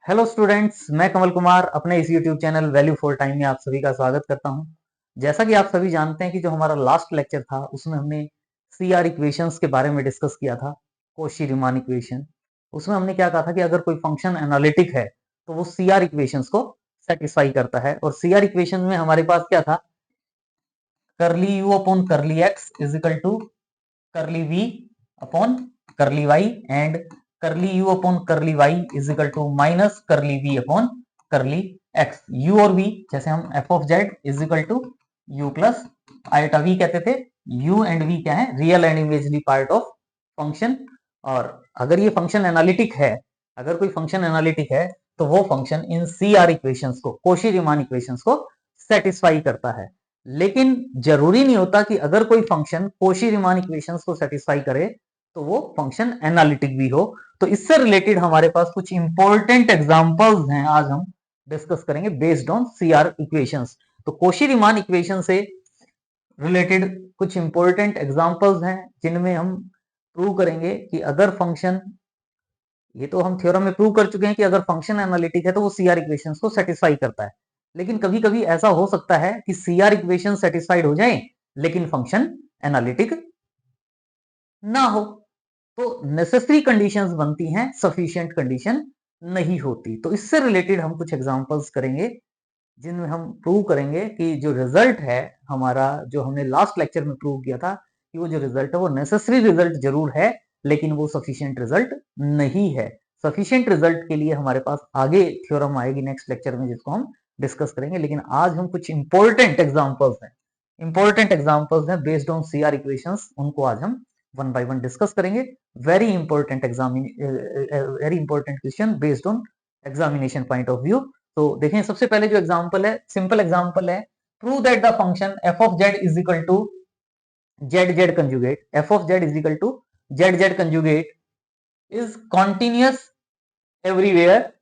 Hello students, मैं कमल कुमार अपने इस YouTube channel value for time में आप सभी का स्वागत करता हूं। जैसा कि आप सभी जानते हैं कि जो हमारा लास्ट लेक्चर था उसमें हमने सीआर इक्वेशंस के बारे में डिस्कस किया था। Cauchy Riemann equation. उसमें हमने क्या कहा था कि अगर कोई फंक्शन एनालिटिक है तो वो सीआर इक्वेशंस को सेटिस्फाई करता है। और सीआर इक्वेशन में हमारे पास क्या था, curly you upon curly x is equal to curly v upon curly y and curly u upon curly y is equal to minus curly v upon curly x। u और v जैसे हम f of z is equal to u plus iota v कहते थे। u and v क्या है, real and imaginary part of function. और अगर ये फंक्शन एनालिटिक है, अगर कोई फंक्शन एनालिटिक है तो वो फंक्शन इन सी आर इक्वेशंस को, कॉशी रीमान इक्वेशंस को सेटिस्फाई करता है। लेकिन जरूरी नहीं होता कि अगर कोई फंक्शन कॉशी रीमान इक्वेशंस को सेटिस्फाई करे तो वो फंक्शन एनालिटिक भी हो। तो इससे रिलेटेड हमारे पास कुछ इंपॉर्टेंट एग्जांपल्स हैं, आज हम डिस्कस करेंगे बेस्ड ऑन सीआर इक्वेशंस। तो कॉशी रीमान इक्वेशन से रिलेटेड कुछ इंपॉर्टेंट एग्जांपल्स हैं जिनमें हम प्रूव करेंगे कि अगर फंक्शन, ये तो हम थ्योरम में प्रूव कर चुके हैं कि अगर फंक्शन एनालिटिक है तो वो सीआर इक्वेशंस को सेटिस्फाई करता है। लेकिन कभी कभी ऐसा हो सकता है कि सीआर इक्वेशन सेटिस्फाइड हो जाए लेकिन फंक्शन एनालिटिक ना हो, तो नेसेसरी कंडीशंस बनती हैं, सफिशिएंट कंडीशन नहीं होती। तो इससे रिलेटेड हम कुछ एग्जांपल्स करेंगे जिनमें हम प्रूव करेंगे कि जो रिजल्ट है हमारा, जो हमने लास्ट लेक्चर में प्रूव किया था कि वो जो रिजल्ट है वो नेसेसरी रिजल्ट जरूर है लेकिन वो सफिशिएंट रिजल्ट नहीं है। सफिशिएंट रिजल्ट के लिए हमारे पास आगे थ्योरम आएगी नेक्स्ट लेक्चर में जिसको हम डिस्कस करेंगे। लेकिन आज हम कुछ इंपॉर्टेंट एग्जांपल्स हैं बेस्ड ऑन सीआर इक्वेशंस, उनको आज हम वन बाय वन डिस्कस करेंगे। Very important question based on examination point of view. तो देखें, सबसे पहले जो एग्जांपल है, सिंपल एग्जांपल है, prove that the function f of z is equal to z conjugate, f of z is equal to z conjugate is continuous everywhere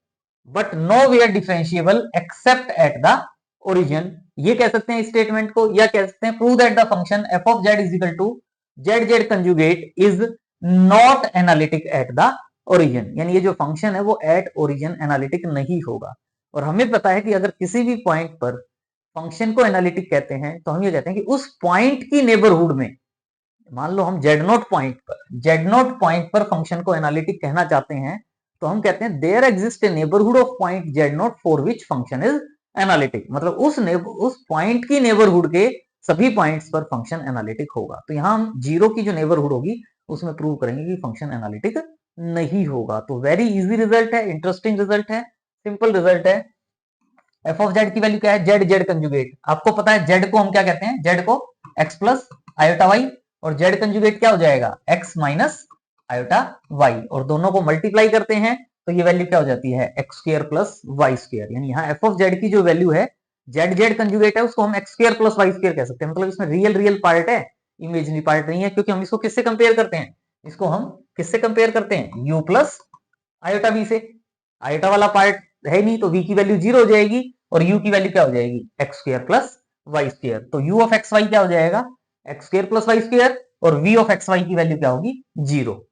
but nowhere differentiable except at the origin। ये कह सकते हैं statement को, या कह सकते हैं prove that the function f of z is equal to z conjugate is not analytic at the origin। यानी ये जो फंक्शन है वो एट ओरिजिन एनालिटिक नहीं होगा। और हमें पता है कि अगर किसी भी पॉइंट पर फंक्शन को एनालिटिक कहते हैं तो हम ये कहते हैं कि उस पॉइंट की नेबरहुड में, मान लो हम जेड नोट पॉइंट पर फंक्शन को एनालिटिक कहना चाहते हैं तो हम कहते हैं there exist a neighbourhood of point z nought for which function is analytic. मतलब उस पॉइंट की नेबरहुड के सभी पॉइंट्स पर फंक्शन एनालिटिक होगा। तो यहां हम जीरो की जो नेबरहुड होगी उसमें प्रूव करेंगे कि फंक्शन एनालिटिक नहीं होगा। तो वेरी इजी रिजल्ट है, इंटरेस्टिंग रिजल्ट है, सिंपल रिजल्ट है। एफ ऑफ जेड की वैल्यू क्या है, जेड कंजुगेट। आपको पता है जेड को हम क्या कहते हैं, जेड को एक्स प्लस आयोटा वाई, और जेड कंजुगेट क्या हो जाएगा, एक्स माइनस आयोटा वाई, और दोनों को मल्टीप्लाई करते हैं तो ये वैल्यू क्या हो जाती है, x square plus y square. यानी यहाँ एफ ऑफ जेड की जो वैल्यू है, जेड कंजुगेट है, उसको हम x square plus y square कह सकते हैं। मतलब इसमें रियल पार्ट है, इमेजनरी पार्ट नहीं है, क्योंकि हम इसको किससे कंपेयर करते हैं, इसको हम किससे कंपेयर करते हैं, यू प्लस आयोटा बी से। आयोटा वाला पार्ट है नहीं तो v की वैल्यू जीरो हो जाएगी और u की वैल्यू क्या हो जाएगी, x square plus y square. तो u ऑफ एक्स वाई क्या हो जाएगा, x square plus y square, और v ऑफ एक्स वाई की वैल्यू क्या होगी, जीरो।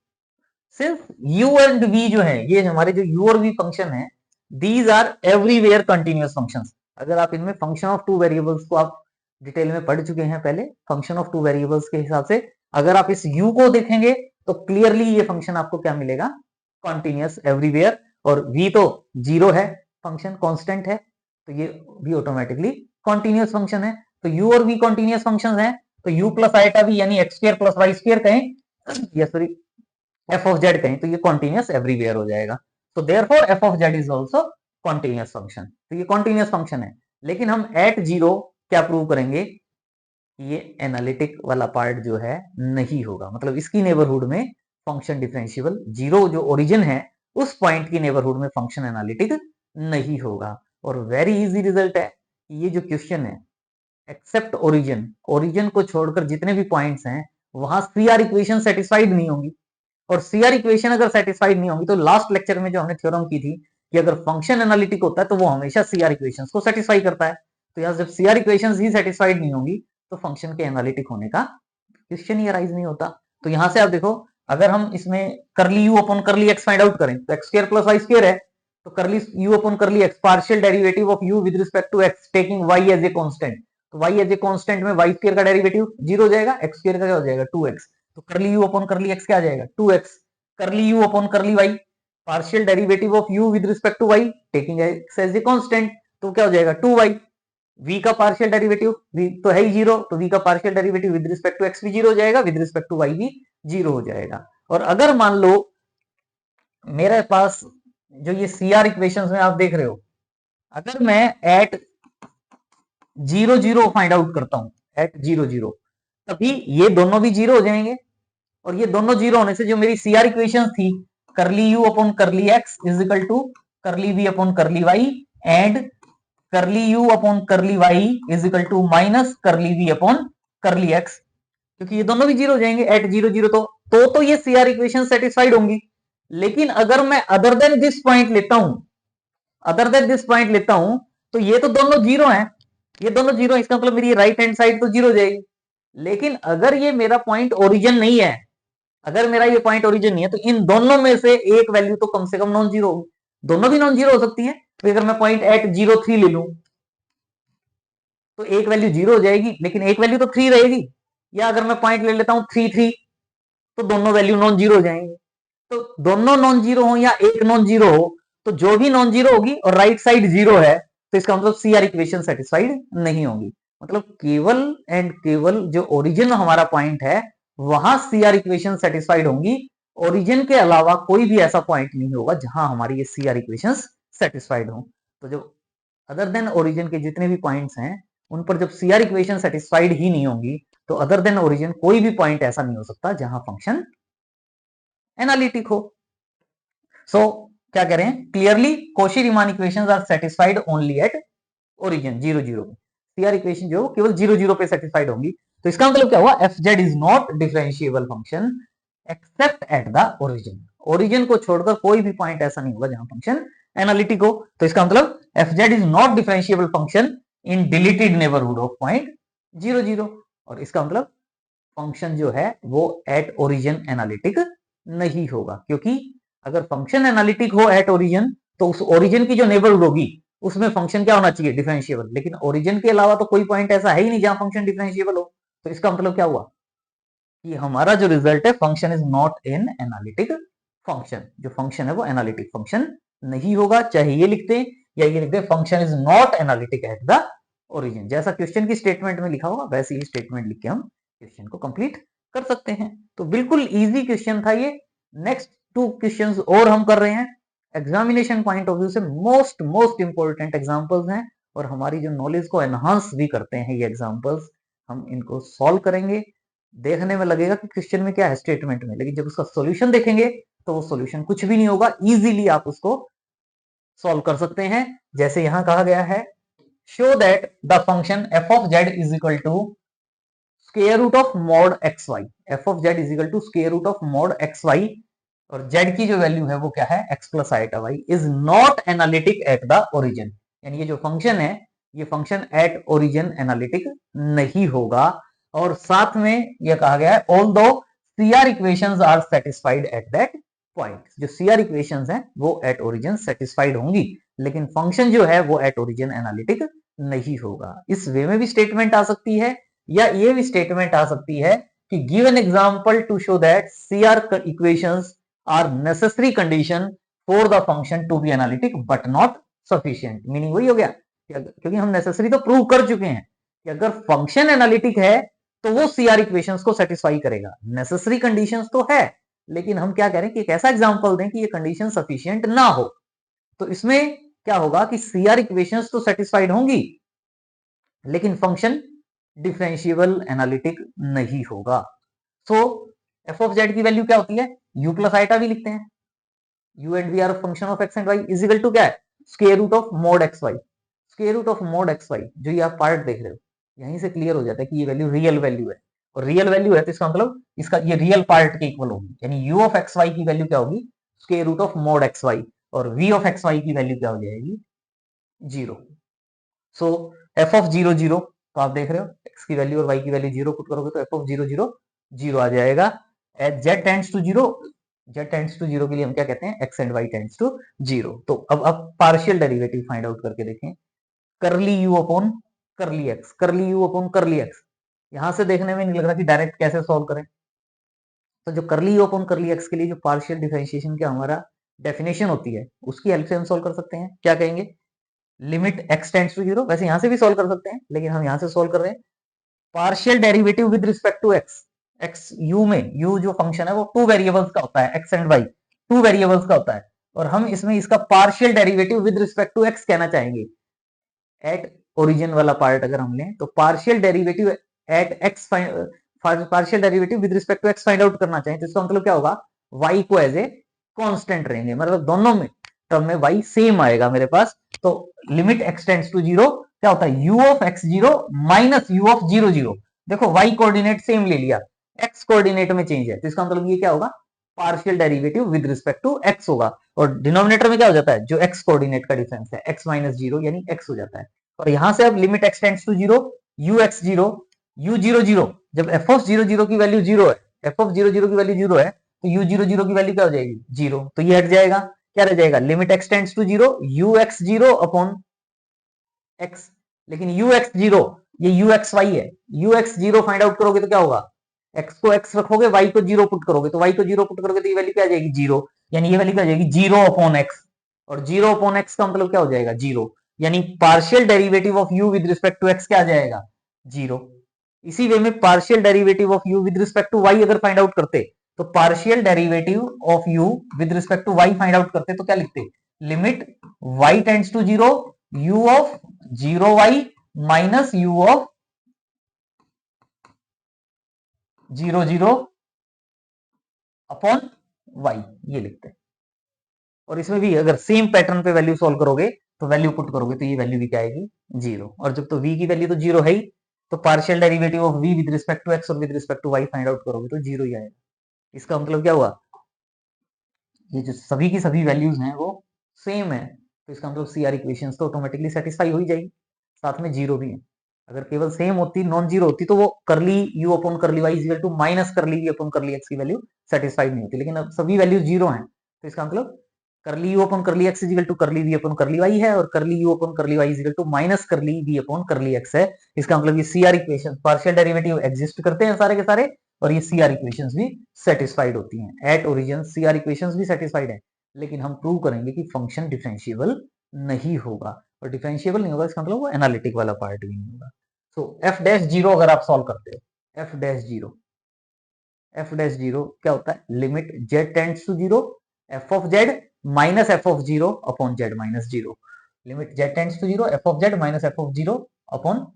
सिर्फ u एंड v जो है, ये हमारे जो u और v फंक्शन है, these are everywhere continuous functions. अगर आप इनमें फंक्शन ऑफ टू वेरिएबल्स को आप डिटेल में पढ़ चुके हैं पहले, फंक्शन ऑफ टू वेरिएबल्स के हिसाब से अगर आप इस u को देखेंगे तो क्लियरली ये फंक्शन आपको क्या मिलेगा, कॉन्टिन्यूअस एवरीवेयर। और v तो जीरो है, फंक्शन कांस्टेंट है, तो ये भी ऑटोमेटिकली कॉन्टिन्यूअस फंक्शन है। तो u और v कॉन्टिन्यूअस फंक्शंस हैं, तो u प्लस आइटा v यानी x square plus y square कहें, या सॉरी एफ ऑफ जेड कहें, तो ये कॉन्टिन्यूअस एवरीवेयर हो जाएगा। तो therefore F of Z is also continuous function. तो ये कॉन्टिन्यूअस फंक्शन है। लेकिन हम एट जीरो क्या प्रूव करेंगे, ये एनालिटिक वाला पार्ट जो है नहीं होगा। मतलब इसकी नेबरहुड में फंक्शन डिफरेंशियबल, जीरो जो ओरिजिन है उस पॉइंट की नेबरहुड में फंक्शन एनालिटिक नहीं होगा। और वेरी इजी रिजल्ट है, ये जो क्वेश्चन है, एक्सेप्ट ओरिजिन, ओरिजिन को छोड़कर जितने भी पॉइंट्स हैं वहां सीआर इक्वेशन सेटिस्फाइड नहीं होंगी। और सीआर इक्वेशन अगर सेटिस्फाइड नहीं होंगी तो लास्ट लेक्चर में जो हमने थ्योरम की थी कि अगर फंक्शन एनालिटिक होता है तो वो हमेशा सीआर इक्वेशंस को सेटिस्फाई करता है। तो यहां जब सीआर इक्वेशंस ही सेटिस्फाइड नहीं होंगी तो फंक्शन के एनालिटिक होने का क्वेश्चन ही अराइज नहीं होता। तो यहां से आप देखो, अगर हम इसमें curly you upon curly x find out करें तो x square plus y square है, तो curly u upon curly x partial derivative of u with respect to x taking y as a constant, तो y एज ए कांस्टेंट में y square का derivative 0 हो जाएगा, x square का क्या हो जाएगा 2x, तो curly u upon curly x क्या आ जाएगा 2x, curly u upon curly y partial derivative of u with respect to y taking x as a constant, तो क्या हो जाएगा 2y, v का पार्शियल डेरिवेटिव v तो है ही 0, तो v का partial derivative with respect to x भी 0 हो जाएगा, विद रिस्पेक्ट टू y भी 0 हो जाएगा। और अगर मान लो मेरे पास जो ये CR इक्वेशंस में आप देख रहे हो, अगर मैं एट 0 0 फाइंड आउट करता हूं, एट 0 0, तभी ये दोनों भी 0 हो जाएंगे, और ये दोनों 0 होने से जो मेरी CR इक्वेशंस थी, curly u upon curly x is equal to curly v upon curly y and curly u upon curly y is equal to minus curly v upon curly x, क्योंकि ये दोनों भी 0 हो जाएंगे एट 0 0, तो ये CR equation satisfied होंगी। लेकिन अगर मैं अदर देन दिस पॉइंट लेता हूं, अदर देन दिस पॉइंट लेता हूं, तो ये तो दोनों 0 हैं, ये दोनों 0, इसका मतलब मेरी राइट हैंड साइड तो 0 हो जाएगी। लेकिन अगर ये मेरा पॉइंट ओरिजिन नहीं है, अगर मेरा ये पॉइंट ओरिजिन नहीं है, तो इन दोनों में से एक वैल्यू तो कम से कम नॉन जीरो होगी, दोनों भी नॉन जीरो हो सकती है। तो अगर मैं पॉइंट एट 0 3 ले लूं, तो एक वैल्यू 0 हो जाएगी, लेकिन एक वैल्यू तो 3 रहेगी, या अगर मैं पॉइंट ले लेता हूं 3 3, तो दोनों वैल्यू नॉन जीरो हो जाएंगे। तो दोनों नॉन जीरो हो या एक नॉन जीरो हो, तो जो भी नॉन जीरो होगी और राइट साइड 0 है, तो इसका मतलब CR इक्वेशन सेटिस्फाइड नहीं होगी। मतलब केवल एंड केवल जो ओरिजिन हमारा पॉइंट है, वहां CR इक्वेशन सेटिस्फाइड होंगी, ओरिजिन के अलावा कोई भी ऐसा पॉइंट नहीं होगा जहां हमारी ये CR इक्वेशंस सेटिस्फाइड हो। तो जो अदर देन ओरिजिन के जितने भी पॉइंट्स हैं, उन पर जब CR इक्वेशन सेटिस्फाइड ही नहीं होंगी, तो अदर देन ओरिजिन कोई भी पॉइंट ऐसा नहीं हो सकता जहां फंक्शन एनालिटिक हो। सो क्या कह रहे हैं, clearly Cauchy Riemann equations are satisfied only at origin 0 0 में, CR इक्वेशन जो केवल 0 0 पे सेटिस्फाइड होंगी। तो इसका मतलब क्या हुआ, fz is not differentiable function accept eight the origin, origin को छोड़कर कोई भी पॉइंट ऐसा नहीं होगा जहां फंक्शन एनालिटिक हो। तो इसका मतलब fz is not differentiable function in deleted neighbourhood of point 0 0, और इसका मतलब फंक्शन जो है वो एट ओरिजिन एनालिटिक नहीं होगा, क्योंकि अगर फंक्शन एनालिटिक हो एट ओरिजिन, तो उस ओरिजिन की जो नेबरहुड होगी उसमें फंक्शन क्या होना चाहिए, डिफरेंशिएबल। लेकिन ओरिजिन के अलावा तो कोई पॉइंट ऐसा है ही नहीं जहां फंक्शन डिफरेंशिएबल हो। तो इसका मतलब क्या हुआ कि हमारा जो रिजल्ट है, function is not in analytic function, जो फंक्शन है वो एनालिटिक फंक्शन नहीं होगा, चाहे ये लिखते या ये लिखते function is not analytic at the origin. जैसा क्वेश्चन की स्टेटमेंट में लिखा होगा वैसे ही स्टेटमेंट लिख के हम क्वेश्चन को कंप्लीट कर सकते हैं। तो बिल्कुल इजी क्वेश्चन था ये। नेक्स्ट 2 क्वेश्चंस और हम कर रहे हैं, एग्जामिनेशन पॉइंट ऑफ व्यू से मोस्ट इंपॉर्टेंट एग्जांपल्स हैं, और हमारी जो नॉलेज को एनहांस भी करते हैं ये एग्जांपल्स। हम इनको सॉल्व करेंगे, देखने में लगेगा कि क्वेश्चन में क्या है स्टेटमेंट में, लेकिन जब उसका सॉल्यूशन देखेंगे तो वो सॉल्यूशन कुछ भी नहीं होगा, इजीली आप उसको सॉल्व कर सकते हैं। जैसे यहां कहा गया है, show that the function f of z is equal to square root of mod xy, f of z is equal to square root of mod xy, और z की जो वैल्यू है वो क्या है x plus iota y, is not analytic at the origin. यानी ये जो फंक्शन है, ये फंक्शन एट ओरिजिन एनालिटिक नहीं होगा। और साथ में ये कहा गया है, although CR equations are satisfied at that point, जो CR इक्वेशंस हैं वो एट ओरिजिन सेटिस्फाइड होंगी, लेकिन फंक्शन जो है वो एट ओरिजिन एनालिटिक नहीं होगा। इस वे में भी स्टेटमेंट आ सकती है, या ये भी स्टेटमेंट आ सकती है कि give an example to show that CR equations are necessary condition for the function to be analytic but not sufficient. Meaning वही हो गया, क्योंकि हम नेसेसरी तो प्रूव कर चुके हैं कि अगर फंक्शन एनालिटिक है तो वो CR इक्वेशंस को सेटिस्फाई करेगा। नेसेसरी कंडीशंस तो है, लेकिन हम क्या कह रहे हैं कि एक ऐसा एग्जांपल दें कि ये कंडीशन सफिशिएंट ना हो। तो इसमें क्या होगा कि CR इक्वेशंस तो सेटिस्फाइड होंगी, लेकिन फंक्शन डिफरेंशिएबल एनालिटिक नहीं होगा। सो f of z की वैल्यू क्या होती है, u प्लस आइटा भी लिखते हैं, u and v are function of x and y is equal to क्या है, square root of mod xy। Square root of mod xy जो ये आप पार्ट देख रहे हो, यहीं से क्लियर हो जाता है कि ये वैल्यू रियल वैल्यू है, और रियल वैल्यू है तो इसका मतलब इसका ये रियल पार्ट के इक्वल होगी। यानी u ऑफ xy की वैल्यू क्या होगी, square root of mod xy, और v ऑफ xy की वैल्यू क्या हो जाएगी, 0। सो f ऑफ 0 0, तो आप देख रहे हो x की वैल्यू और y की वैल्यू 0 पुट करोगे तो f ऑफ 0 0 0 आ जाएगा। As z tends to 0, z tends to zero के लिए हम क्या कहते हैं, x and y tends to zero. तो अब पार्शियल डेरिवेटिव फाइंड आउट करके देखें, curly you upon curly x, curly you upon curly x. यहां से देखने में नहीं लग रहा कि डायरेक्ट कैसे सॉल्व करें। तो जो करली यू अपॉन करली एक्स के लिए जो पार्शियल डिफरेंशिएशन का हमारा डेफिनेशन होती है, उसकी हेल्प से हम सॉल्व कर सकते हैं। क्या कहेंगे, limit x tends to zero. वैसे यहां से भी सॉल्व कर सकते हैं, लेकिन हम यहां से सॉल्व कर रहे हैं partial derivative with respect to x। x u में, u जो फंक्शन है वो टू वेरिएबल्स का होता है, x and y two variables का होता है, और हम इसमें इसका partial derivative with respect to x कहना चाहेंगे। एट ओरिजिन वाला पार्ट अगर हम लें तो partial derivative at x, partial derivative with respect to x find out करना चाहें तो इसका मतलब क्या होगा, y को एज ए कांस्टेंट रहेंगे, मतलब दोनों में टर्म में y सेम आएगा मेरे पास। तो limit x tends to zero क्या होता है, u of x zero minus u of zero zero. देखो y कोऑर्डिनेट सेम ले लिया, x कोऑर्डिनेट में चेंज है, तो इसका मतलब ये क्या होगा, partial derivative with respect to x होगा। और डिनोमिनेटर में क्या हो जाता है, जो x कोऑर्डिनेट का डिफरेंस है x माइनस जीरो यानी x हो जाता है। और यहां से अब limit x tends to zero, u x zero u zero zero, जब f ऑफ जीरो जीरो की वैल्यू जीरो है, f ऑफ जीरो जीरो की वैल्यू जीरो है, तो u जीरो जीरो की वैल्यू क्या हो जाएगी, जीरो। तो ये हट जाएगा, क्या रह जाएगा, limit x tends to zero u x zero upon x। लेकिन u x जीरो ये u x y है, u x zero find out करोगे तो क्या होगा, x को x रखोगे, y को जीरो पुट करोगे, तो y को जीरो पुट करोगे तो ये वैल्यू क्या आ जाएगी, जीरो। यानी ये वैल्यू क्या आ जाएगी, जीरो अपॉन x। और जीरो अपॉन x का मतलब क्या हो जाएगा, जीरो। यानी partial derivative of u with respect to x क्या आ जाएगा, जीरो। इसी वे में partial derivative of u with respect to y अगर फाइंड आउट करते, तो partial derivative of u with respect to y find out करते तो क्या लिखते, limit y tends to zero u of zero y minus u of zero zero upon y, ये लिखते हैं। और इसमें भी अगर सेम पैटर्न पे वैल्यू सॉल्व करोगे तो वैल्यू पुट करोगे तो ये वैल्यू भी क्या आएगी, जीरो। और जब तो v की वैल्यू तो जीरो है ही, तो partial derivative of v with respect to x और with respect to y find out करोगे तो जीरो ही आएगा। इसका मतलब क्या हुआ, ये जो सभी की सभी वैल्यूज हैं वो सेम है, तो इसका मतलब सी आर इक्वेशंस तो ऑटोमेटिकली सेटिस्फाई हो ही जाएगी, साथ में जीरो भी है। अगर केवल सेम होती, नॉन जीरो होती, तो वो curly you upon curly y equal to minus curly we upon curly x की वैल्यू सेटिस्फाइड नहीं होती। लेकिन अब सभी वैल्यूज जीरो हैं, तो इसका मतलब curly you upon curly x equal to curly we upon curly y है, और curly you upon curly y equal to minus curly we upon curly x है। इसका मतलब ये C R equation partial derivative exist करते हैं सारे के सारे, और ये सी आर इक्वेशंस भी सेटिस्फाइड होती हैं। At origin C R equations भी सेटिस्फाइड है, लेकिन हम प्रूव करेंगे कि फंक्शन डिफरेंशिएबल नहीं होगा। और डिफरेंशिएबल नहीं होगा इसका मतलब वो एनालिटिक वाला पार्ट भी नहीं होगा। सो एफ डैश जीरो अगर आप सॉल्व करते हो, f dash zero, f dash zero क्या होता है, limit Z tends to zero F of z minus f of zero upon z minus zero. Limit Z tends to zero F of z minus f of zero upon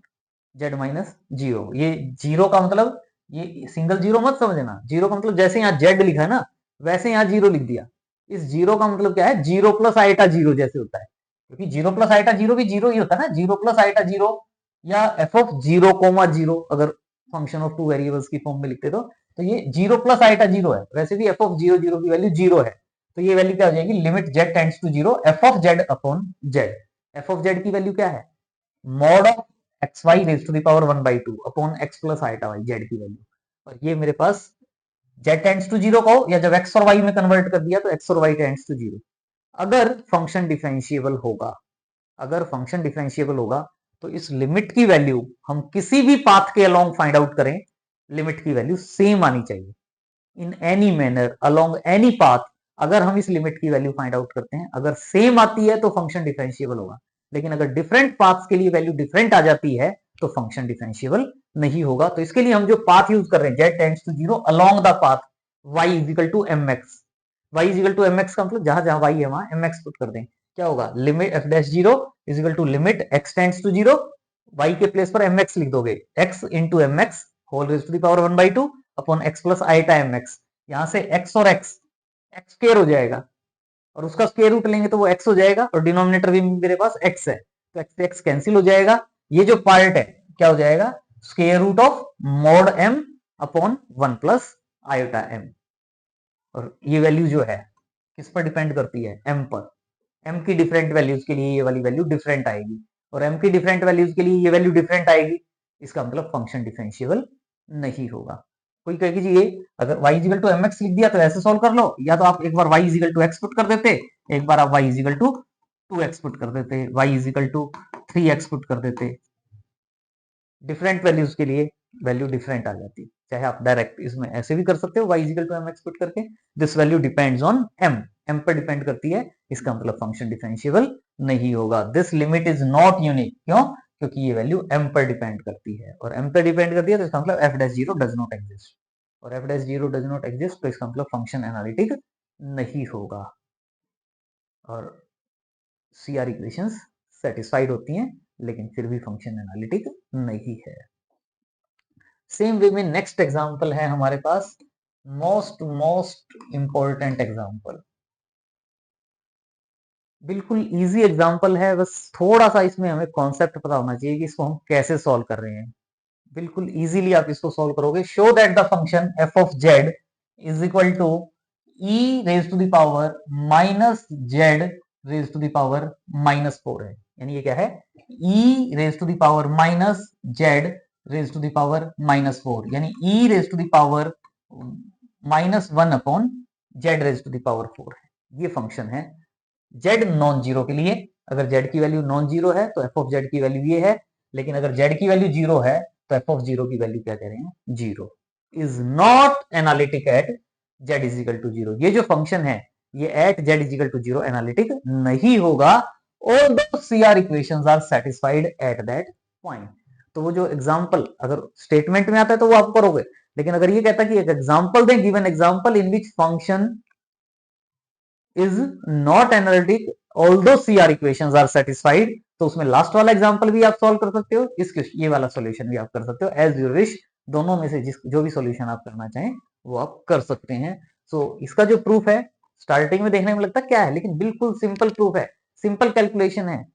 z minus zero. ये zero का मतलब ये single zero मत समझना, zero का मतलब जैसे यहाँ जेड लिखा है ना, वैसे यहाँ जीरो लिख दिया। इस जीरो का मतलब क्या है, जीरो प्लस आइटा जीरो जैसे होता है, क्योंकि जीरो प्लस आइटा जीरो भी जीरो ही होता है ना, जीरो प्लस आइटा जीरो, या F of zero comma zero अगर फंक्शन ऑफ टू वेरिएबल्स की फॉर्म में लिखते तो ये जीरो प्लस आइटा जीरो है। वैसे भी एफ ऑफ जीरो जीरो की वैल्यू जीरो है, तो ये वैल्यू क्या हो जाएगी, limit Z tends to zero F of z upon z. F of Z की वैल्यू क्या है, mod of x y raise to the power one by two upon x plus iota y, z की value. और ये मेरे पास z tends to zero का हो, या जब एक्स और वाई में कन्वर्ट कर दिया तो एक्स और वाई टेंड्स टू जीरो। अगर फंक्शन डिफरेंशिएबल होगा, अगर फंक्शन डिफरेंशिएबल होगा तो इस लिमिट की वैल्यू हम किसी भी पाथ के अलोंग फाइंड आउट करें, लिमिट की वैल्यू सेम आनी चाहिए in any manner along any path. अगर हम इस लिमिट की वैल्यू फाइंड आउट करते हैं, अगर सेम आती है तो फंक्शन डिफरेंशिएबल होगा, लेकिन अगर डिफरेंट पाथ्स के लिए वैल्यू डिफरेंट आ जाती है तो फंक्शन डिफरेंशिएबल नहीं होगा। तो इसके लिए हम जो पाथ यूज कर रहे हैं, z tends to zero along the path y is equal to M x. Y is equal to M x का मतलब जहां जहां वाई है वहां एम एक्स पुट कर दें, क्या होगा, limit f dash zero is equal to limit x tends to zero, y के प्लेस पर एम एक्स लिख दोगे, x into m x whole raise to the power one by two upon x plus iota m x. यहां से x और x x square हो जाएगा, और उसका स्क्वायर रूट लेंगे तो वो x हो जाएगा, और डिनोमिनेटर भी मेरे पास x है, तो x से x कैंसिल हो जाएगा। ये जो पार्ट है क्या हो जाएगा, square root of mod m upon one plus iota m। और ये वैल्यू जो है किस पर डिपेंड करती है, m पर। m की डिफरेंट वैल्यूज के लिए ये वाली वैल्यू डिफरेंट आएगी, और m की डिफरेंट वैल्यूज के लिए ये वैल्यू डिफरेंट आएगी। इसका मतलब फंक्शन डिफरेंशिएबल नहीं होगा। कोई कहे कि जी ये अगर y is equal to M x लिख दिया तो ऐसे सॉल्व कर लो, या तो आप एक बार y is equal to x put कर देते, एक बार आप y is equal to 2x put कर देते, y is equal to 3x put कर देते। डिफरेंट वैल्यूज के लिए वैल्यू डिफरेंट आ जाती है। चाहे आप डायरेक्ट इसमें ऐसे भी कर सकते हो y is equal to M X put करके, this value depends on m पर डिपेंड करती है, इसका मतलब फंक्शन डिफरेंशिएबल नहीं होगा। This limit is not unique, क्यों? क्योंकि ये वैल्यू m पर डिपेंड करती है, और m पर डिपेंड करती है तो इसका मतलब f dash zero does not exist, और f dash zero does not exist तो इसका मतलब फंक्शन एनालिटिक नहीं होगा, और CR इक्वेशंस सेटिस्फाइड होती हैं लेकिन फिर भी फंक्शन एनालिटिक नहीं है। सेम वे में नेक्स्ट एग्जांपल है हमारे पास, मोस्ट इंपॉर्टेंट एग्जांपल, बिल्कुल इजी एग्जांपल है, बस थोड़ा सा इसमें हमें कॉन्सेप्ट पता होना चाहिए कि इसको हम कैसे सॉल्व कर रहे हैं। बिल्कुल इजीली आप इसको सॉल्व करोगे। Show that the function f of z is equal to e raise to the power minus z raise to the power -4 है। यानी ये क्या है? e raise to the power minus z raise to the power -4, यानी e raise to the power -1 upon z raise to the power 4 है। ये function है z non zero के लिए। अगर z की वैल्यू नॉन जीरो है तो f ऑफ z की वैल्यू ये है, लेकिन अगर z की वैल्यू जीरो है तो f ऑफ जीरो की वैल्यू क्या कह रहे हैं? Zero. Is not analytic at z is equal to zero. ये जो फंक्शन है ये at z is equal to zero analytic नहीं होगा, although CR equations are satisfied at that point. तो वो जो एग्जांपल अगर स्टेटमेंट में आता है तो वो आप करोगे, लेकिन अगर ये कहता है कि एक एग्जांपल दें, given example in which function is not analytic although CR equations are satisfied, तो उसमें लास्ट वाला एग्जांपल भी आप सॉल्व कर सकते हो, इसके ये वाला सॉल्यूशन भी आप कर सकते हो, एज यू विश। दोनों में से जो भी सॉल्यूशन आप करना चाहें वो आप कर सकते हैं। सो इसका जो प्रूफ है, स्टार्टिंग में देखने में लगता क्या है, लेकिन बिल्कुल सिंपल प्रूफ है, सिंपल कैलकुलेशन है।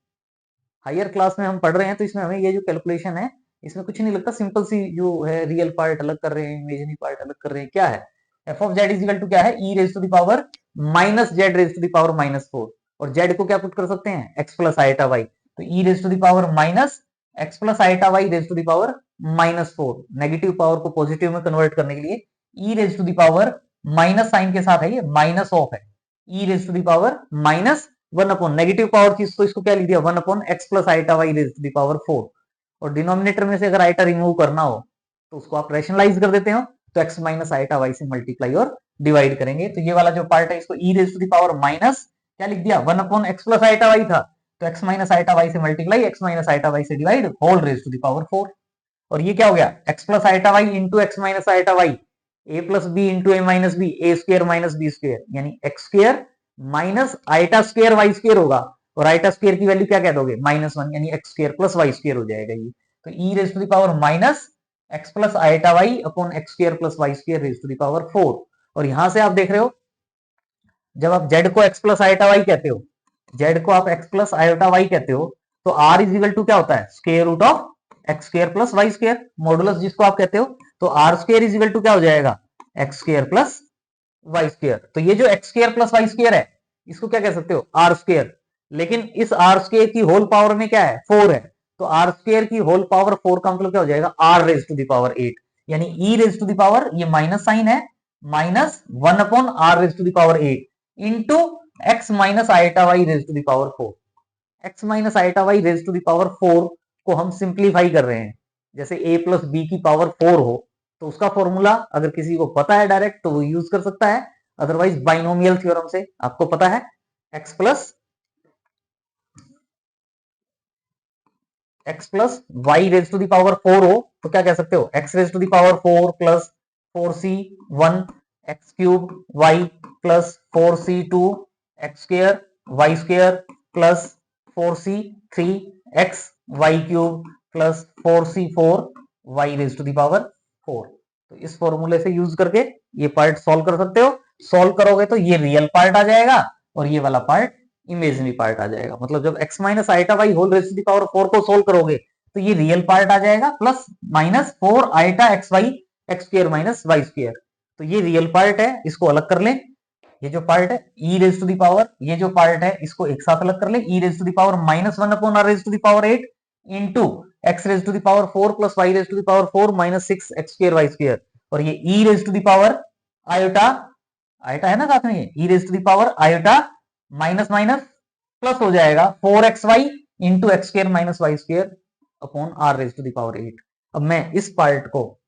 हायर क्लास में हम पढ़ रहे हैं तो इसमें हमें ये जो कैलकुलेशन है इसमें कुछ नहीं लगता, सिंपल सी जो है रियल पार्ट अलग कर रहे हैं, इमेजिनरी पार्ट अलग कर रहे हैं। क्या है? F of Z is equal to क्या है? E raise to the power minus Z raise to the power -4, और जेड को क्या पुट कर सकते हैं? एक्स प्लस आइटा वाई, तो e raise to the power minus x plus iota Y raise to the power -4। Negative power को positive में convert करने के लिए e raise to the power minus sign के साथ है, ये माइनस ऑफ है, e raise to the power -1 upon negative power चीज तो इसको क्या लिख दिया? 1 upon x plus iota Y raise to the power 4, और डिनोमिनेटर में से अगर आइटा रिमूव करना हो तो उसको आप रैशनलाइज कर देते हो, तो x माइनस आइटा वाई से मल्टीप्लाई और डिवाइड करेंगे। तो ये वाला जो पार्ट है इसको e raise to the power minus क्या लिख दिया? 1 upon x plus iota Y था, तो x माइनस आइटा वाई से multiply, x minus iota Y से divide, whole raise to the power 4। और ये क्या हो गया? x plus iota Y into x minus iota Y, A plus B into a minus b, a square minus b square, यानी x square minus iota square y square होगा, और iota square की value क्या कह दोगे? -1, यानी x square plus y square हो जाएगा ये। तो e raise to the power minus x plus iota y upon x square plus y square raise to the power 4। और यहां से आप देख रहे हो जब आप z को x प्लस आइटा वाई कहते हो, z को आप x प्लस आइटा वाई कहते हो, तो r इज इक्वल टू क्या होता है? Square root of x square plus y square, modulus जिसको आप कहते हो, तो r square is equal to क्या हो जाएगा? X square plus y square. तो ये जो x square plus y square है इसको क्या कह सकते हो? R square. लेकिन इस आर स्क्वायर की होल पावर में क्या है? 4 है, तो आर स्क्वायर की होल पावर 4 का मतलब क्या हो जाएगा? Are raise to the power 8, यानी e raise to the power, ये माइनस साइन है, -1 upon r raise to the power 8 into x minus iota Y raise to the power 4। X minus iota Y raise to the power 4 को हम simplify कर रहे हैं, जैसे a plus b की power 4 हो तो उसका फॉर्मूला अगर किसी को पता है डायरेक्ट तो वो यूज कर सकता है, अदरवाइज बाइनोमियल थ्योरम से आपको पता है x plus y raise to the power 4 हो तो क्या कह सकते हो? x raise to the power 4 प्लस 4c1 x cube y plus 4c2 x square y square plus 4c3 x y cube plus 4c4 y raise to the power 4। तो इस फॉर्मूले से यूज करके ये पार्ट सॉल्व कर सकते हो। सॉल्व करोगे तो ये रियल पार्ट आ जाएगा और ये वाला पार्ट इमेजिनरी पार्ट आ जाएगा। मतलब जब x minus iota y whole raise to the power 4 को सोल्व करोगे तो ये रियल पार्ट आ जाएगा, plus -4 iota x y x square minus y square, तो ये रियल पार्ट है, इसको अलग कर लें। ये जो पार्ट है e raise to the power, ये जो पार्ट है इसको एक साथ अलग कर लें, e raise to the power -1 upon r raise to the power 8 into x raise to the power 4 plus y raise to the power 4 -6 x square y square. और ये e raise to the power iota, iota है ना साथ में, ये e raise to the power iota minus minus plus हो जाएगा 4xy into x square minus y square upon r raise to the power 8। अब मैं इस पार्ट को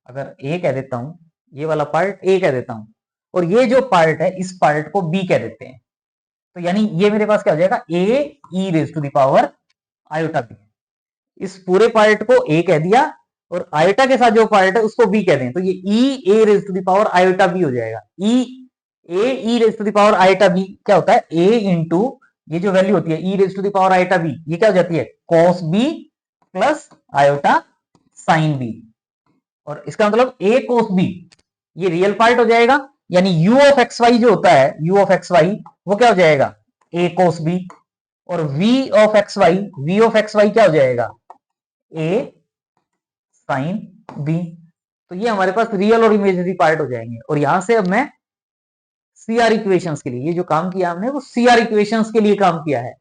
अगर a कह देता हूं, ये वाला पार्ट a कह देता हूं, और ये जो पार्ट है इस पार्ट को b कह देते हैं, तो यानी ये मेरे पास क्या हो जाएगा a e raise to the power iota b। इस पूरे पार्ट को a कह दिया और आयोटा के साथ जो पार्ट है उसको b कह दें, तो ये e a raise to the power iota b हो जाएगा। e raise to the power iota b क्या होता है, a इंटू ये जो वैल्यू होती है e raise to the power iota b, ये क्या हो जाती है cos b plus iota sine b, और इसका मतलब a cos b ये रियल पार्ट हो जाएगा, यानी u ऑफ एक्स वाई जो होता है u ऑफ एक्स वाई वो क्या हो जाएगा a cos b, और v ऑफ एक्स वाई क्या हो जाएगा a साइन b। तो ये हमारे पास रियल और इमेजिनरी पार्ट हो जाएंगे। और यहां से अब मैं सीआर इक्वेशंस के लिए, ये जो काम किया हमने वो सीआर इक्वेशंस के लिए काम किया है,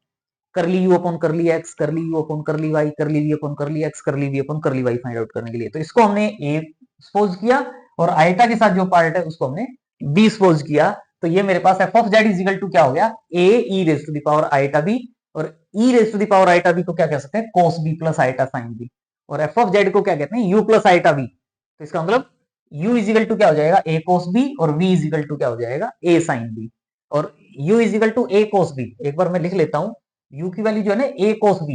करली you upon curly x, curly you upon curly Y, करली वी अपॉन करली एक्स, करली we upon curly Y find out करने के लिए। तो इसको हमने ए सपोज किया और आयटा के साथ जो पार्ट है उसको हमने बी सपोज किया। तो ये मेरे पास F of Z is equal to क्या हो गया, A e raise to the power iota B, और e raise to the power iota B को क्या कह सकते हैं, cos B plus iota sine B, और एफ ऑफ जेड को क्या कहते हैं, यू प्लस आयटा बी। तो इसका मतलब u इज इक्वल टू क्या हो जाएगा a cos b, और v इज इक्वल टू क्या हो जाएगा a sin b, और u is equal to a cos b। एक बार मैं लिख लेता हूं, u की वैल्यू जो है ना a cos b,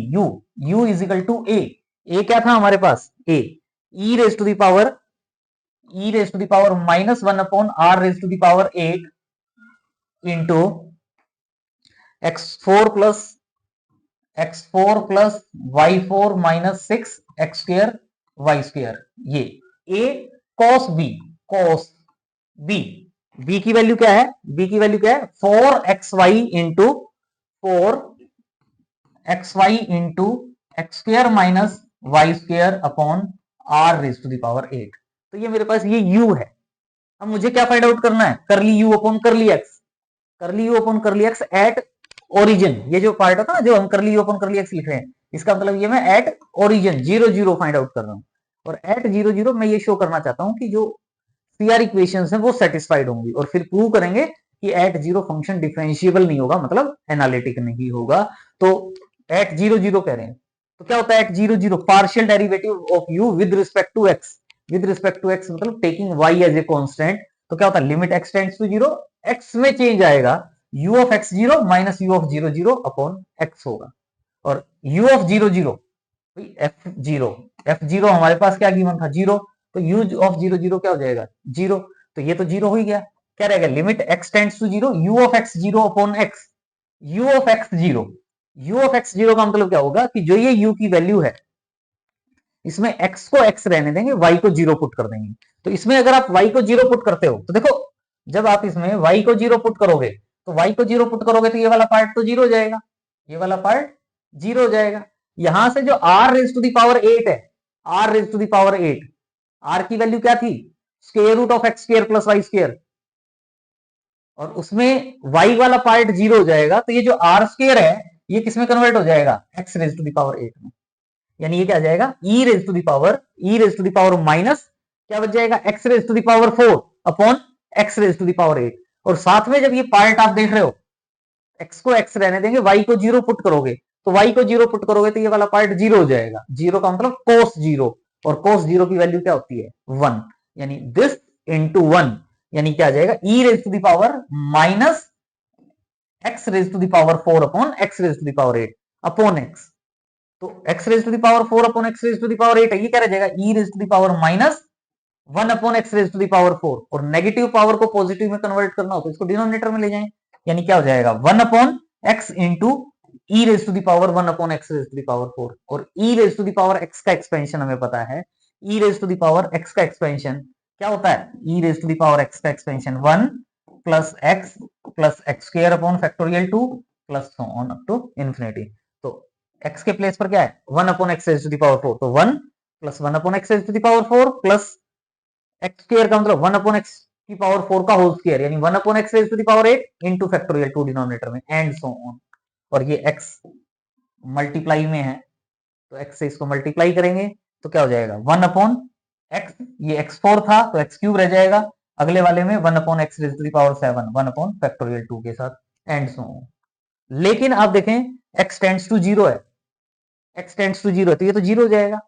u is equal to a क्या था हमारे पास a, e raise to the power minus 1 upon r raise to the power 8 into x4 plus y4 minus 6 x square y square, ये a cos b की value क्या है, b की value क्या है 4xy into 4xy into x square minus y square upon r raise to the power 8। तो ये मेरे पास ये u है। अब मुझे क्या फाइंड आउट करना है, करली you upon curly x, curly you upon curly x at origin, ये जो पार्ट होता है ना जो हम करली यू अपॉन करली एक्स लिख रहे हैं, इसका मतलब ये मैं एट ओरिजिन 0 0 फाइंड आउट कर रहा हूं, और एट 0 0 मैं ये शो करना चाहता हूं कि जो सीआर इक्वेशंस हैं वो सेटिस्फाइड होंगी, और फिर प्रूव करेंगे कि एट 0 फंक्शन डिफरेंशिएबल नहीं होगा, मतलब एनालिटिक नहीं होगा। तो एट 0 0 कह रहे हैं, तो क्या होता है at 0 0 partial derivative of u with respect to x, with respect to x मतलब taking y as a constant. तो क्या होता है limit x tends to 0, x में चेंज आएगा, u of x 0 minus u of 0 0 upon x होगा, और u of 0 0 f0 हमारे पास क्या गिवन था 0, तो u ऑफ 0 0 क्या हो जाएगा 0, तो ये तो 0 हो ही गया। क्या रहेगा limit x tends to 0, u of x 0 upon x, u of x 0, u of x 0 का मतलब क्या होगा कि जो ये u की वैल्यू है इसमें x को x रहने देंगे, y को 0 पुट कर देंगे। तो इसमें अगर आप y को 0 पुट करते हो तो देखो जब आप इसमें y को 0 पुट करोगे तो y को 0 पुट करोगे तो ये वाला पार्ट तो 0 हो जाएगा, ये वाला पार्ट 0 हो जाएगा। यहां से जो r raise to the power 8 है, r raise to the power 8, r की वैल्यू क्या थी square root of x square plus y square, और उसमें y वाला पार्ट 0 हो जाएगा, तो ये जो r स्क्वायर है ये किसमें कन्वर्ट हो जाएगा x raise to the power 8 में, यानी ये क्या आ जाएगा e raise to the power minus क्या बच जाएगा x raise to the power 4 upon x raise to the power 8। और साथ में जब ये पार्ट आप देख रहे हो x को x रहने देंगे, y को 0 पुट करोगे, तो y को 0 पुट करोगे तो ये वाला पार्ट 0 हो जाएगा, 0 का मतलब cos 0, और cos 0 की वैल्यू क्या होती है 1, यानी दिस इंटू 1, यानी क्या आ जाएगा e raise to the power minus x raise to the power 4 upon x raise to the power 8 upon x। तो x raise to the power 4 upon x raise to the power 8 है, ये क्या रह जाएगा e raise to the power minus 1 upon x raise to the power 4, और negative power को positive में convert करना हो तो इसको डिनोमिनेटर में ले जाएं, यानी क्या हो जाएगा 1 upon x into e raise to the power 1 upon x raise to the power 4, और e raise to the power x का एक्सपेंशन हमें पता है, e raise to the power x का एक्सपेंशन क्या होता है, e raise to the power x का expansion 1 plus x square upon factorial 2 plus so on up to infinity. तो x के प्लेस पर क्या है 1 upon x raise to the power 4, तो 1 plus 1 upon x raise to the power 4 plus x square का मतलब 1 upon x की power 4 का होल स्क्वायर, यानी 1 upon x raise to the power 8 into factorial 2 denominator में एंड सो ऑन, और ये x multiply में है तो x से इसको मल्टीप्लाई करेंगे तो क्या हो जाएगा 1 अपॉन x, ये x4 था तो x क्यूब रह जाएगा, अगले वाले में 1 upon x raise to the power 7, 1 upon factorial 2 के साथ एंड सो ऑन। लेकिन आप देखें x टेंड्स टू जीरो है, x टेंड्स टू जीरो, तो ये तो जीरो हो जाएगा।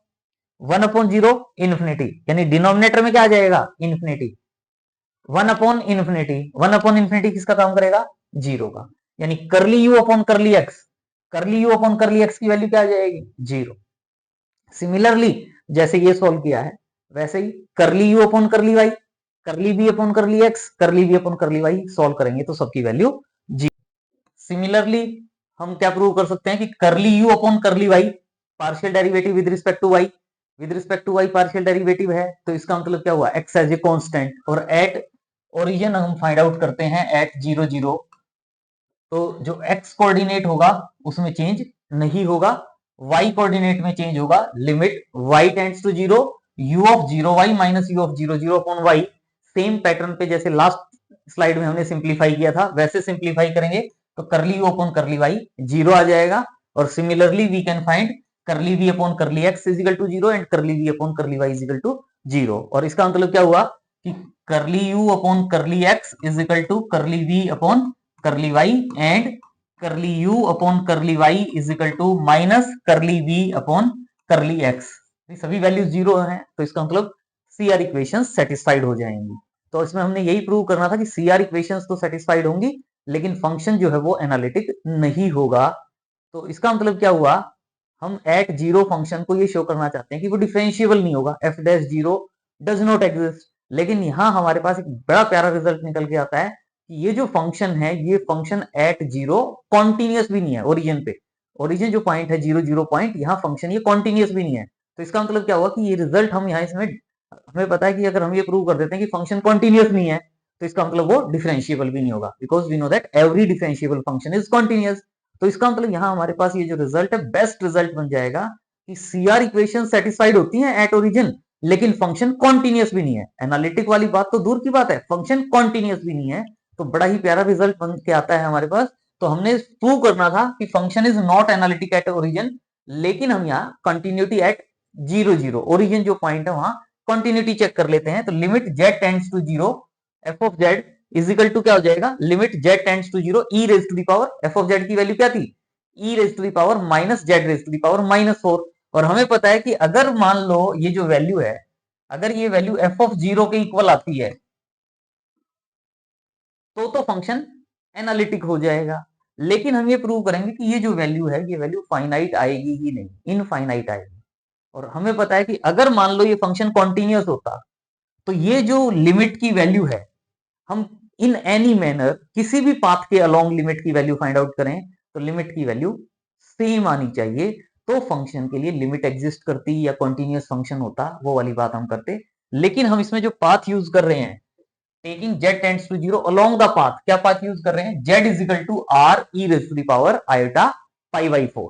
1 अपॉन जीरो इन्फिनिटी, यानी डिनोमिनेटर में क्या आ जाएगा, infinity. 1 upon infinity, 1 upon infinity किसका काम करेगा, जीरो का, यानी करली you upon curly x, curly you upon curly x की वैल्यू क्या आ जाएगी, जीरो। सिमिलरली जैसे ये सॉल्व किया है वैसे ही करली यू अपॉन करली वाई, करली बी अपॉन करली एक्स, करली B upon curly Y solve करेंगे तो सबकी वैल्यू जीरो। सिमिलरली हम क्या प्रूव कर सकते हैं कि curly you upon curly y partial derivative with respect to y, with respect to y partial derivative है, तो इसका मतलब क्या हुआ, एक्स एज ए कांस्टेंट, और एट ओरिजिन हम फाइंड आउट करते हैं एट 0 0, तो जो एक्स कोऑर्डिनेट होगा उसमें चेंज नहीं होगा, वाई कोऑर्डिनेट में चेंज होगा, limit y tends to zero, u of zero y minus u of zero zero upon y. Same pattern पे जैसे लास्ट स्लाइड में हमने सिंप्लीफाई किया था वैसे सिंप्लीफाई करेंगे, तो curly you upon curly Y zero आ जाएगा, और similarly we can find curly we upon curly x is equal to zero and curly we upon curly Y is equal to zero. और इसका मतलब क्या हुआ कि curly you upon curly x is equal to curly we upon curly Y and curly you upon curly Y is equal to minus curly we upon curly X. सभी values zero हैं तो इसका मतलब सी आर इक्वेशन सेटिस्फाइड हो जाएंगी। तो इसमें हमने यही प्रूव करना था कि सी आर इक्वेशन तो सेटिस्फाइड होंगी लेकिन फंक्शन जो है वो एनालिटिक नहीं होगा। तो इसका मतलब क्या हुआ, हम एट जीरो फंक्शन को ये शो करना चाहते हैं कि वो डिफरेंशिएबल नहीं होगा, F dash zero does not exist. लेकिन यहां हमारे पास एक बड़ा प्यारा रिजल्ट निकल के आता है कि ये जो फंक्शन है ये फंक्शन एट जीरो कॉन्टिन्यूस भी नहीं है ओरिजिन पे, ओरिजिन जो पॉइंट है जीरो जीरो पॉइंट, यहाँ फंक्शन ये कॉन्टिन्यूस भी नहीं है। तो इसका मतलब क्या हुआ कि ये रिजल्ट हम यहाँ इसमें, हमें पता है कि अगर हम ये प्रूव कर देते हैं कि फंक्शन कॉन्टिन्यूस नहीं है तो इसका मतलब वो डिफरेंशिएबल भी नहीं होगा, because we know that every differentiable function is continuous. तो इसका मतलब यहाँ हमारे पास ये जो रिजल्ट है बेस्ट रिजल्ट बन जाएगा कि सीआर इक्वेशन सेटिस्फाइड होती है एट ओरिजिन लेकिन फंक्शन कॉन्टिन्यूस भी नहीं है। एनालिटिक वाली बात तो दूर की बात है, फंक्शन कॉन्टिन्यूस भी नहीं है, तो बड़ा ही प्यारा रिजल्ट बन के आता है हमारे पास। तो हमने प्रूव करना था कि function is not analytic at origin, लेकिन हम यहाँ continuity at zero zero, origin जो पॉइंट है वहां कंटिन्यूटी चेक कर लेते हैं। तो limit Z tends to zero F of Z is equal to क्या हो जाएगा, limit Z tends to zero e raise to the power F of Z की वैल्यू क्या थी, e raise to the power minus Z raise to the power minus 4। और हमें पता है कि अगर मान लो ये जो वैल्यू है, अगर ये वैल्यू एफ ऑफ जीरो के इक्वल आती है तो फंक्शन एनालिटिक हो जाएगा। लेकिन हम ये प्रूव करेंगे कि ये जो वैल्यू है ये वैल्यू फाइनाइट आएगी ही नहीं, इनफाइनाइट आएगी। और हमें पता है कि अगर मान लो ये फंक्शन कॉन्टिन्यूस होता तो ये जो लिमिट की वैल्यू है हम इन एनी मैनर किसी भी पाथ के अलोंग लिमिट की वैल्यू फाइंड आउट करें तो लिमिट की वैल्यू सेम आनी चाहिए, तो फंक्शन के लिए लिमिट एग्जिस्ट करती या कॉन्टिन्यूस फंक्शन होता, वो वाली बात हम करते। लेकिन हम इसमें जो पाथ यूज कर रहे हैं, taking z tends to zero along the path, क्या पाथ यूज कर रहे हैं, z is equal to r e raise to the power iota pi by 4।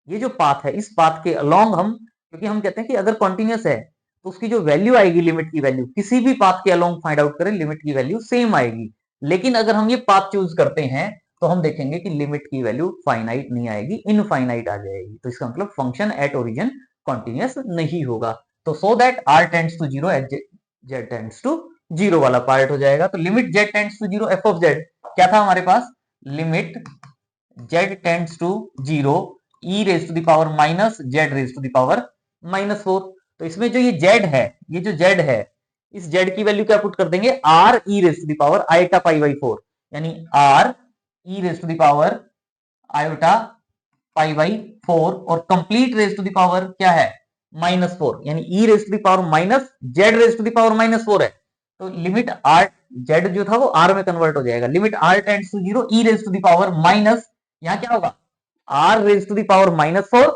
ये जो पाथ है इस पाथ के अलोंग हम, क्योंकि हम कहते हैं कि अगर कॉन्टिन्यूस है तो उसकी जो वैल्यू आएगी लिमिट की वैल्यू किसी भी पाथ के अलोंग फाइंड आउट करें लिमिट की वैल्यू सेम आएगी। लेकिन अगर हम ये पाथ चूज करते हैं तो हम देखेंगे कि लिमिट की वैल्यू फाइनाइट नहीं आएगी, इनफाइनाइट आ जाएगी। तो इसका मतलब फंक्शन एट ओरिजिन कॉन्टिन्यूस नहीं होगा। तो so that R tends to zero at Z tends to zero वाला पार्ट हो जाएगा। तो limit Z tends to zero F of Z क्या था हमारे पास, limit Z tends to zero e raise to the power minus Z raise to the power minus 4। तो इसमें जो ये जेड है, ये जो जेड है इस जेड की वैल्यू क्या पुट कर देंगे, R e raise to the power iota pi by 4, यानी R e raise to the power iota pi by 4 और complete raise to the power क्या है माइनस 4, यानी e raise to the power minus Z raise to the power minus 4 है। तो limit are Z जो था वो आर में कन्वर्ट हो जाएगा, limit R tends to zero e raise to the power minus, यहां क्या होगा R raise to the power minus 4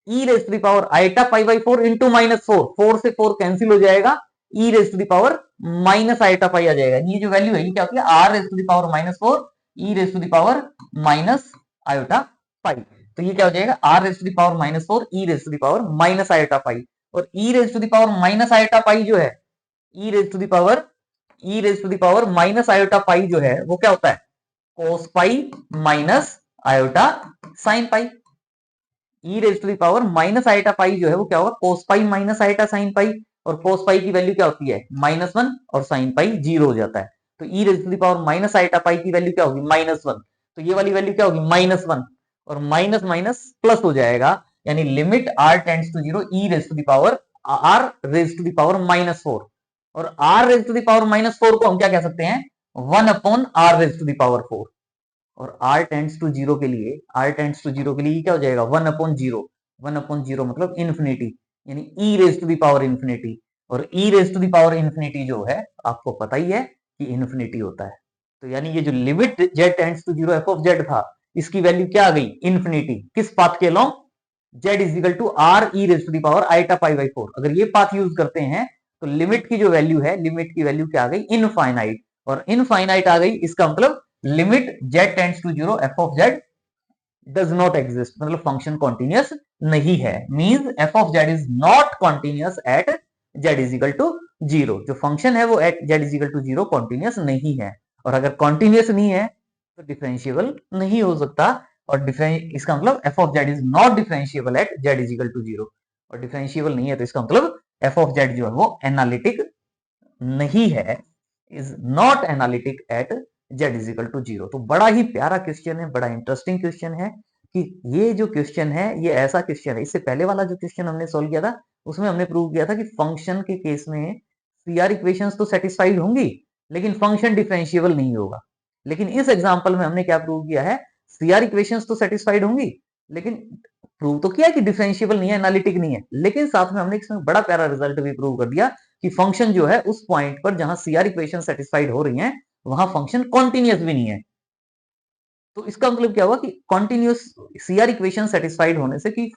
e raise to the power iota pi by 4 into minus 4, 4 से 4 कैंसिल हो जाएगा, e raise to the power minus iota pi आ जाएगा। ये जो वैल्यू है ये क्या होती है, R raise to the power minus 4 e raise to the power minus iota pi. तो ये क्या हो जाएगा, are raise to the power minus 4 e raise to the power minus iota pi. और e raise to the power minus iota pi जो है, e raise to the power e raise to the power minus iota pi जो है वो क्या होता है, cos pi minus iota sine pi. E raise to the power minus iota pi जो है वो क्या होगा, cos pi minus iota sine pi. और cos पाई की वैल्यू क्या होती है -1 और sin पाई 0 हो जाता है। तो e raise to the power minus iota pi की वैल्यू क्या होगी -1, तो ये वाली वैल्यू क्या होगी -1 और माइनस माइनस प्लस हो जाएगा, यानी limit r tends to 0 e raise to the power r raise to the power -4 और r raise to the power -4 को हम क्या कह सकते हैं 1 upon r raise to the power 4 और r टेंड्स टू 0 के लिए क्या हो जाएगा 1 अपॉन 0, 1 अपॉन 0 मतलब इन्फिनिटी, यानी e raise to the power infinity और e raise to the power infinity जो है आपको पता ही है कि इन्फिनिटी होता है। तो यानी ये जो limit z tends to 0 f of z था, इसकी वैल्यू क्या आ गई इन्फिनिटी, किस पाथ के along z is equal to r e raise to the power iota pi by 4। अगर ये पाथ यूज करते हैं तो लिमिट की जो वैल्यू है, लिमिट की वैल्यू क्या आ गई इनफाइनाइट, और इनफाइनाइट आ गई, इसका मतलब limit z tends to 0 f of z does not exist, मतलब फंक्शन कॉन्टिन्यूअस नहीं है, means f of z is not continuous at z is equal to 0। जो फंक्शन है वो at z is equal to 0 continuous नहीं है, और अगर कॉन्टिन्यूअस नहीं है तो डिफरेंशिएबल नहीं हो सकता, और इसका मतलब f of z is not differentiable at z is equal to 0, और डिफरेंशिएबल नहीं है तो इसका मतलब f ऑफ z जो है वो एनालिटिक नहीं है, is not analytic at z is equal to 0। तो बड़ा ही प्यारा क्वेश्चन है, बड़ा इंटरेस्टिंग क्वेश्चन है कि ये जो क्वेश्चन है ये ऐसा क्वेश्चन है, इससे पहले वाला जो क्वेश्चन हमने सॉल्व किया था उसमें हमने प्रूव किया था कि फंक्शन के केस में सीआर इक्वेशंस तो सेटिस्फाइड होंगी लेकिन फंक्शन डिफरेंशिएबल नहीं होगा। लेकिन इस एग्जांपल में हमने क्या प्रूव किया है, सीआर इक्वेशंस तो सेटिस्फाइड होंगी लेकिन प्रूव तो किया कि डिफरेंशिएबल नहीं है, एनालिटिक नहीं है, लेकिन साथ में हमने इसमें बड़ा प्यारा रिजल्ट भी प्रूव कर दिया कि फंक्शन जो है उस पॉइंट पर जहां सीआर इक्वेशन सेटिस्फाइड हो रही हैं वहां फंक्शन कॉन्टिन्यूअस भी नहीं है। तो इसका मतलब क्या हुआ कि कॉन्टिन्यूअस सीआर इक्वेशन सेटिस्फाइड होने से कि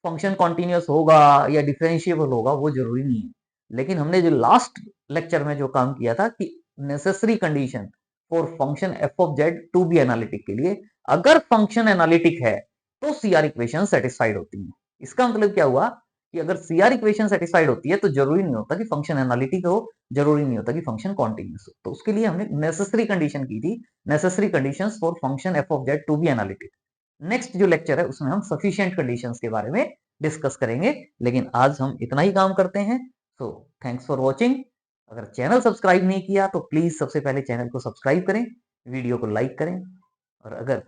फंक्शन कॉन्टिन्यूअस होगा या डिफरेंशिएबल होगा वो जरूरी नहीं है। लेकिन हमने जो लास्ट लेक्चर में जो काम किया था कि necessary condition for function F of Z to be analytic के लिए, अगर फंक्शन एनालिटिक है तो सीआर इक्वेशन सेटिस्फाइड होती है। इसका मतलब क्या हुआ कि अगर सीआर इक्वेशन सेटिस्फाइड होती है तो जरूरी नहीं होता कि फंक्शन एनालिटिक हो, जरूरी नहीं होता कि फंक्शन कॉन्टिन्यूअस हो। तो उसके लिए हमने नेसेसरी कंडीशन की थी, necessary conditions for function F of Z to be analytic. Next जो लेक्चर है उसमें हम सफिशिएंट कंडीशंस के बारे में डिस्कस करेंगे, लेकिन आज हम इतना ही काम करते हैं। So thanks for watching. अगर चैनल सब्सक्राइब नहीं किया तो प्लीज सबसे पहले चैनल को सब्सक्राइब करें, वीडियो को लाइक करें, और अगर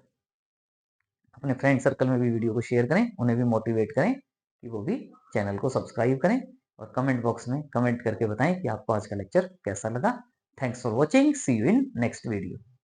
अपने फ्रेंड सर्कल में भी वीडियो को शेयर करें, उन्हें भी मोटिवेट करें कि वो भी चैनल को सब्सक्राइब करें, और कमेंट बॉक्स में कमेंट करके बताएं कि आपको आज का लेक्चर कैसा लगा। Thanks for watching, see you in next video.